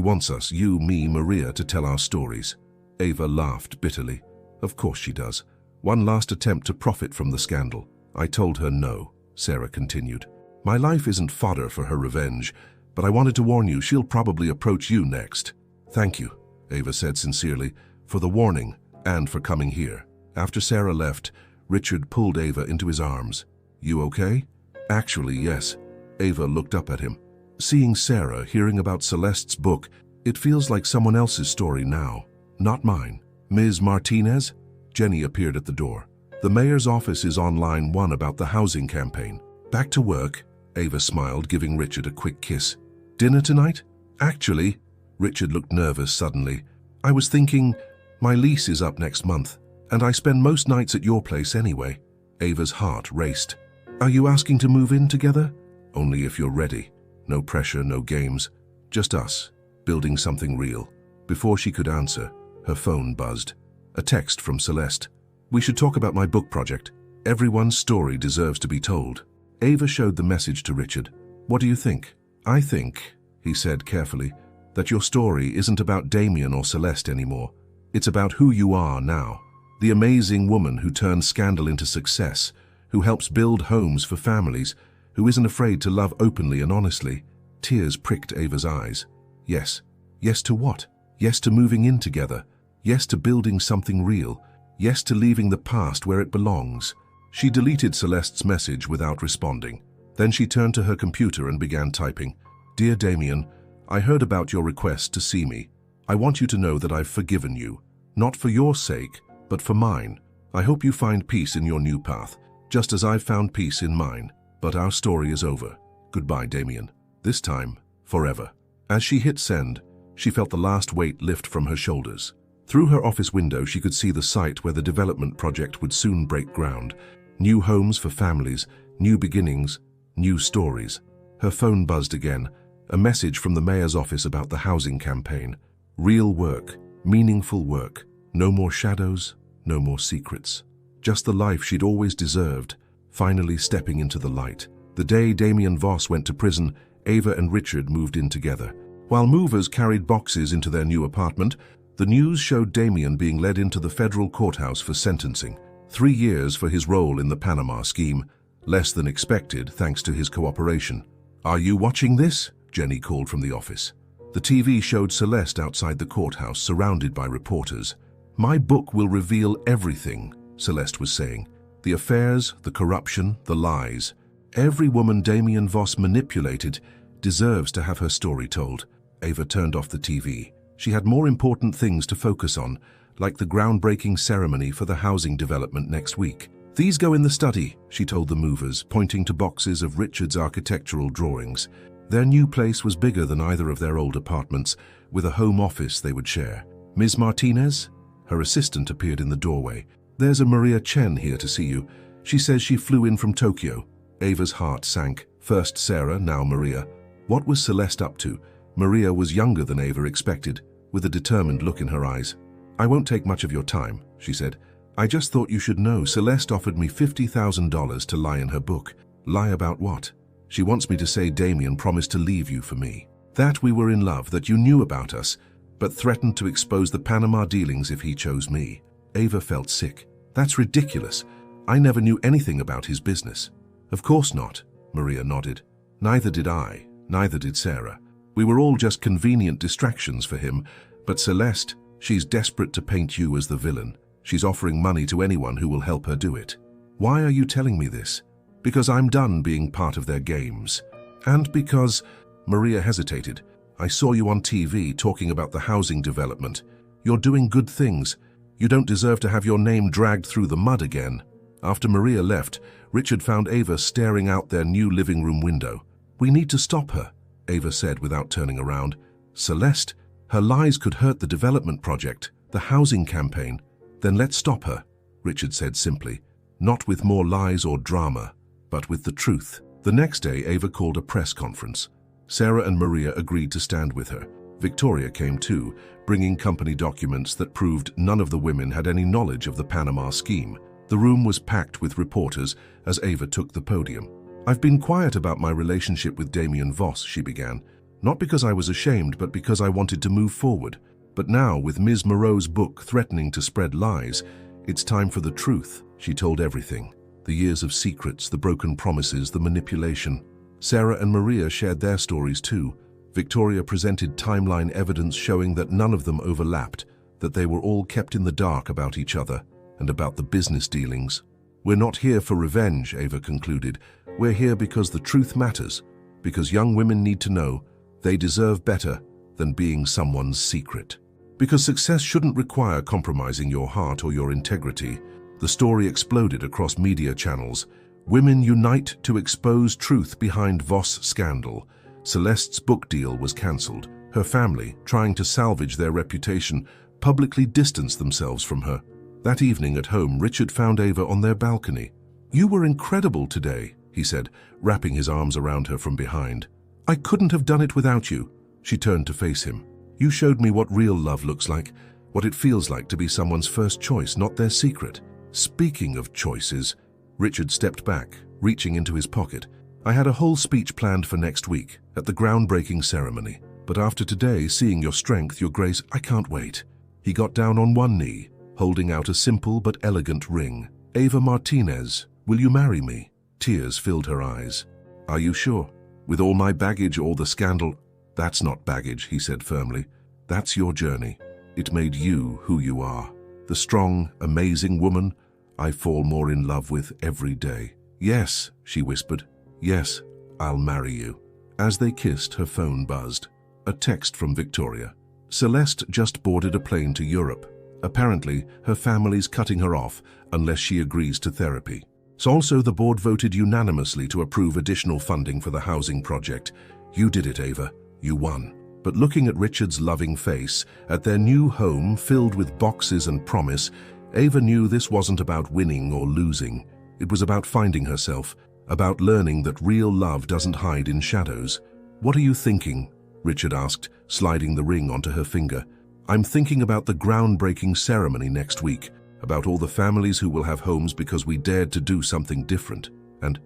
wants us, you, me, Maria, to tell our stories." Ava laughed bitterly. "Of course she does. One last attempt to profit from the scandal." "I told her no," Sarah continued. "My life isn't fodder for her revenge, but I wanted to warn you she'll probably approach you next." "Thank you," Ava said sincerely, "for the warning and for coming here." After Sarah left, Richard pulled Ava into his arms. "You okay?" "Actually, yes." Ava looked up at him. "Seeing Sarah, hearing about Celeste's book, it feels like someone else's story now, not mine." "Ms. Martinez?" Jenny appeared at the door. "The mayor's office is on line 1 about the housing campaign." "Back to work?" Ava smiled, giving Richard a quick kiss. "Dinner tonight?" "Actually," Richard looked nervous suddenly. "I was thinking, my lease is up next month, and I spend most nights at your place anyway." Ava's heart raced. "Are you asking to move in together?" "Only if you're ready. No pressure, no games. Just us, building something real." Before she could answer, her phone buzzed. A text from Celeste. "We should talk about my book project. Everyone's story deserves to be told." Ava showed the message to Richard. "What do you think?" "I think," he said carefully, "that your story isn't about Damien or Celeste anymore. It's about who you are now. The amazing woman who turned scandal into success, who helps build homes for families, who isn't afraid to love openly and honestly. Tears pricked Ava's eyes. Yes. Yes to what? Yes to moving in together. Yes to building something real. Yes to leaving the past where it belongs. She deleted Celeste's message without responding. Then she turned to her computer and began typing. Dear Damien, I heard about your request to see me. I want you to know that I've forgiven you. Not for your sake, but for mine. I hope you find peace in your new path, just as I've found peace in mine. But our story is over. Goodbye, Damien. This time, forever. As she hit send, she felt the last weight lift from her shoulders. Through her office window, she could see the site where the development project would soon break ground. New homes for families, new beginnings, new stories. Her phone buzzed again, a message from the mayor's office about the housing campaign. Real work, meaningful work. No more shadows, no more secrets. Just the life she'd always deserved, finally stepping into the light. The day Damien Voss went to prison, Ava and Richard moved in together. While movers carried boxes into their new apartment, the news showed Damien being led into the federal courthouse for sentencing. 3 years for his role in the Panama scheme. Less than expected, thanks to his cooperation. Are you watching this? Jenny called from the office. The TV showed Celeste outside the courthouse, surrounded by reporters. My book will reveal everything, Celeste was saying. The affairs, the corruption, the lies. Every woman Damien Voss manipulated deserves to have her story told. Ava turned off the TV. She had more important things to focus on, like the groundbreaking ceremony for the housing development next week. These go in the study, she told the movers, pointing to boxes of Richard's architectural drawings. Their new place was bigger than either of their old apartments, with a home office they would share. Ms. Martinez? Her assistant appeared in the doorway. There's a Maria Chen here to see you. She says she flew in from Tokyo. Ava's heart sank. First Sarah, now Maria. What was Celeste up to? Maria was younger than Ava expected, with a determined look in her eyes. I won't take much of your time, she said. I just thought you should know Celeste offered me $50,000 to lie in her book. Lie about what? She wants me to say Damien promised to leave you for me. That we were in love, that you knew about us, but threatened to expose the Panama dealings if he chose me. Ava felt sick. That's ridiculous. I never knew anything about his business. Of course not, Maria nodded. Neither did I, neither did Sarah. We were all just convenient distractions for him, but Celeste, she's desperate to paint you as the villain. She's offering money to anyone who will help her do it. Why are you telling me this? Because I'm done being part of their games. And because, Maria hesitated, I saw you on TV talking about the housing development. You're doing good things. You don't deserve to have your name dragged through the mud again. After Maria left, Richard found Ava staring out their new living room window. We need to stop her, Ava said without turning around. Celeste, her lies could hurt the development project, the housing campaign. Then let's stop her, Richard said simply. Not with more lies or drama, but with the truth. The next day, Ava called a press conference. Sarah and Maria agreed to stand with her. Victoria came too, bringing company documents that proved none of the women had any knowledge of the Panama scheme. The room was packed with reporters as Ava took the podium. I've been quiet about my relationship with Damien Voss, she began. Not because I was ashamed, but because I wanted to move forward. But now, with Ms. Moreau's book threatening to spread lies, it's time for the truth. She told everything. The years of secrets, the broken promises, the manipulation. Sarah and Maria shared their stories too. Victoria presented timeline evidence showing that none of them overlapped, that they were all kept in the dark about each other and about the business dealings. We're not here for revenge, Ava concluded. We're here because the truth matters, because young women need to know they deserve better than being someone's secret. Because success shouldn't require compromising your heart or your integrity. The story exploded across media channels. Women unite to expose truth behind Voss scandal. Celeste's book deal was cancelled. Her family, trying to salvage their reputation, publicly distanced themselves from her. That evening at home, Richard found Ava on their balcony. You were incredible today, he said, wrapping his arms around her from behind. I couldn't have done it without you. She turned to face him. You showed me what real love looks like, what it feels like to be someone's first choice, not their secret. Speaking of choices, Richard stepped back, reaching into his pocket. I had a whole speech planned for next week, at the groundbreaking ceremony. But after today, seeing your strength, your grace, I can't wait. He got down on one knee, holding out a simple but elegant ring. Ava Martinez, Will you marry me? Tears filled her eyes. Are you sure? With all my baggage or the scandal? That's not baggage, he said firmly. That's your journey. It made you who you are. The strong, amazing woman I fall more in love with every day. Yes, she whispered. Yes, I'll marry you. As they kissed, her phone buzzed. A text from Victoria. Celeste just boarded a plane to Europe. Apparently, her family's cutting her off unless she agrees to therapy. So also, the board voted unanimously to approve additional funding for the housing project. You did it, Ava. You won. But looking at Richard's loving face, at their new home filled with boxes and promise, Ava knew this wasn't about winning or losing. It was about finding herself, about learning that real love doesn't hide in shadows. What are you thinking? Richard asked, sliding the ring onto her finger. I'm thinking about the groundbreaking ceremony next week, about all the families who will have homes because we dared to do something different. And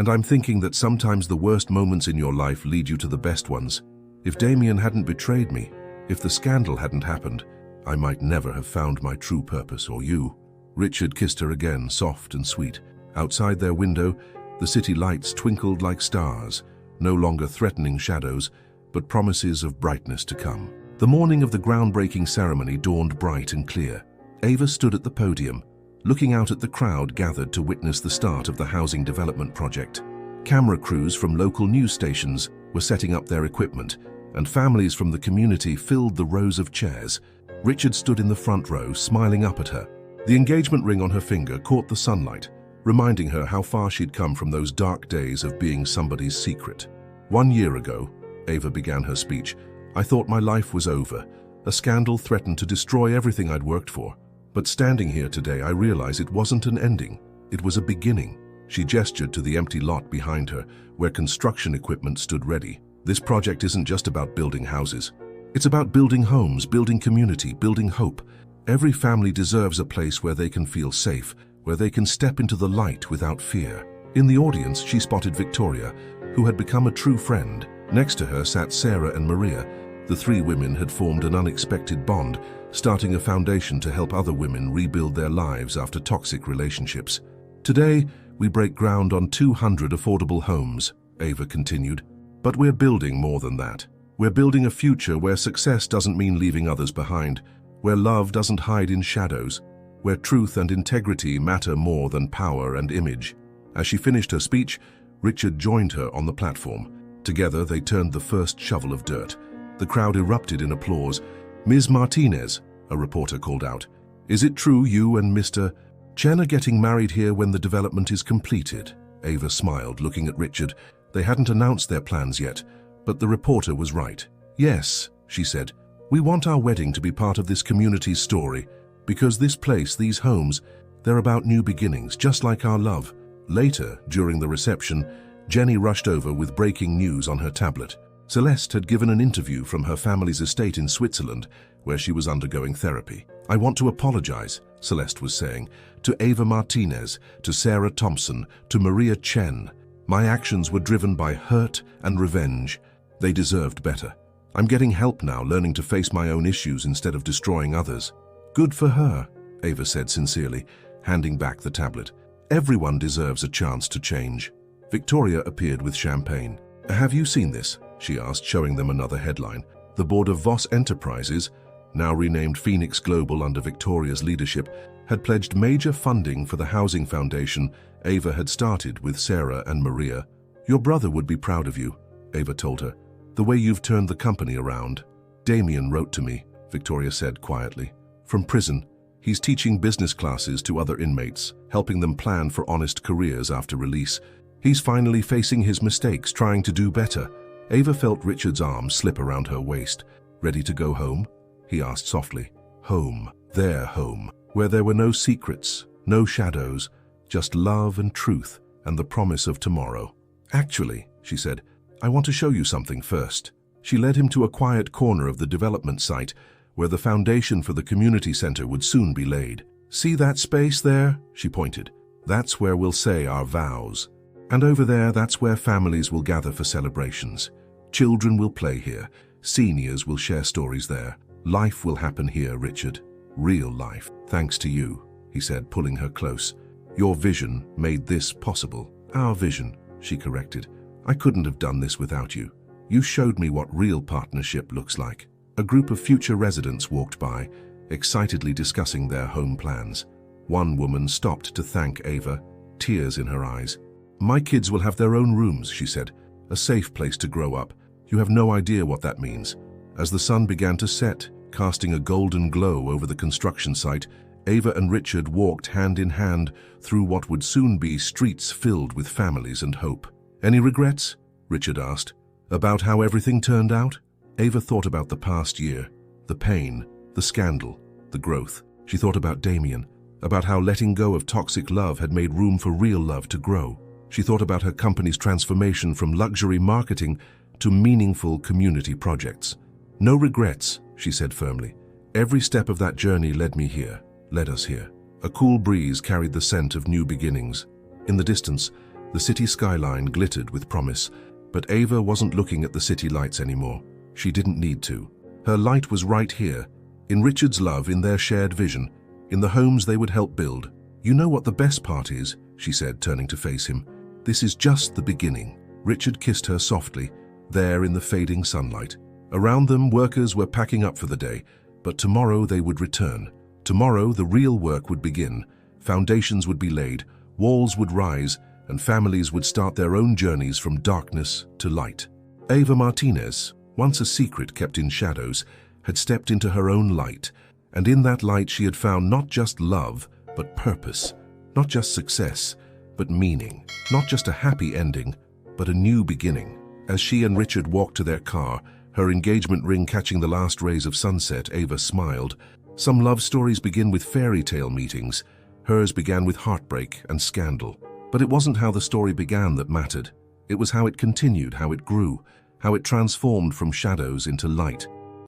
I'm thinking that sometimes the worst moments in your life lead you to the best ones. If Damien hadn't betrayed me, if the scandal hadn't happened, I might never have found my true purpose or you. Richard kissed her again, soft and sweet. Outside their window, the city lights twinkled like stars, no longer threatening shadows, but promises of brightness to come. The morning of the groundbreaking ceremony dawned bright and clear. Ava stood at the podium, looking out at the crowd gathered to witness the start of the housing development project. Camera crews from local news stations were setting up their equipment, and families from the community filled the rows of chairs. Richard stood in the front row, smiling up at her. The engagement ring on her finger caught the sunlight, reminding her how far she'd come from those dark days of being somebody's secret. 1 year ago, Ava began her speech, I thought my life was over. A scandal threatened to destroy everything I'd worked for. But standing here today, I realize it wasn't an ending. It was a beginning. She gestured to the empty lot behind her, where construction equipment stood ready. This project isn't just about building houses. It's about building homes, building community, building hope. Every family deserves a place where they can feel safe, where they can step into the light without fear. In the audience, she spotted Victoria, who had become a true friend. Next to her sat Sarah and Maria. The three women had formed an unexpected bond, starting a foundation to help other women rebuild their lives after toxic relationships. Today, we break ground on 200 affordable homes, Ava continued. But we're building more than that. We're building a future where success doesn't mean leaving others behind, where love doesn't hide in shadows, where truth and integrity matter more than power and image. As she finished her speech, Richard joined her on the platform. Together, they turned the first shovel of dirt. The crowd erupted in applause. Ms. Martinez, a reporter called out, is it true you and Mr. Chen are getting married here when the development is completed? Ava smiled, looking at Richard. They hadn't announced their plans yet, but the reporter was right. Yes, she said, we want our wedding to be part of this community's story, because this place, these homes, they're about new beginnings, just like our love. Later, during the reception, Jenny rushed over with breaking news on her tablet. Celeste had given an interview from her family's estate in Switzerland, where she was undergoing therapy. I want to apologize, Celeste was saying, to Ava Martinez, to Sarah Thompson, to Maria Chen. My actions were driven by hurt and revenge. They deserved better. I'm getting help now, learning to face my own issues instead of destroying others. Good for her, Ava said sincerely, handing back the tablet. Everyone deserves a chance to change. Victoria appeared with champagne. Have you seen this? She asked, showing them another headline. The board of Voss Enterprises, now renamed Phoenix Global under Victoria's leadership, had pledged major funding for the housing foundation Ava had started with Sarah and Maria. Your brother would be proud of you, Ava told her. The way you've turned the company around. Damien wrote to me, Victoria said quietly. From prison, he's teaching business classes to other inmates, helping them plan for honest careers after release. He's finally facing his mistakes, trying to do better. Ava felt Richard's arm slip around her waist. Ready to go home? He asked softly. Home, their home, where there were no secrets, no shadows, just love and truth and the promise of tomorrow. Actually, she said, I want to show you something first. She led him to a quiet corner of the development site where the foundation for the community center would soon be laid. See that space there? She pointed. That's where we'll say our vows. And over there, that's where families will gather for celebrations. Children will play here. Seniors will share stories there. Life will happen here, Richard. Real life. Thanks to you, he said, pulling her close. Your vision made this possible. Our vision, she corrected. I couldn't have done this without you. You showed me what real partnership looks like. A group of future residents walked by, excitedly discussing their home plans. One woman stopped to thank Ava, tears in her eyes. My kids will have their own rooms, she said. A safe place to grow up. You have no idea what that means. As the sun began to set, casting a golden glow over the construction site, Ava and Richard walked hand in hand through what would soon be streets filled with families and hope. Any regrets? Richard asked. About how everything turned out? Ava thought about the past year, the pain, the scandal, the growth. She thought about Damien, about how letting go of toxic love had made room for real love to grow. She thought about her company's transformation from luxury marketing to meaningful community projects. No regrets, she said firmly. Every step of that journey led me here, led us here. A cool breeze carried the scent of new beginnings. In the distance, the city skyline glittered with promise, but Ava wasn't looking at the city lights anymore. She didn't need to. Her light was right here, in Richard's love, in their shared vision, in the homes they would help build. You know what the best part is, she said, turning to face him. This is just the beginning. Richard kissed her softly, there in the fading sunlight. Around them, workers were packing up for the day, but tomorrow they would return. Tomorrow, the real work would begin. Foundations would be laid, walls would rise, and families would start their own journeys from darkness to light. Ava Martinez, once a secret kept in shadows, had stepped into her own light, and in that light she had found not just love, but purpose, not just success, but meaning, not just a happy ending, but a new beginning. As she and Richard walked to their car, her engagement ring catching the last rays of sunset, Ava smiled. Some love stories begin with fairy tale meetings. Hers began with heartbreak and scandal. But it wasn't how the story began that mattered. It was how it continued, how it grew, how it transformed from shadows into light.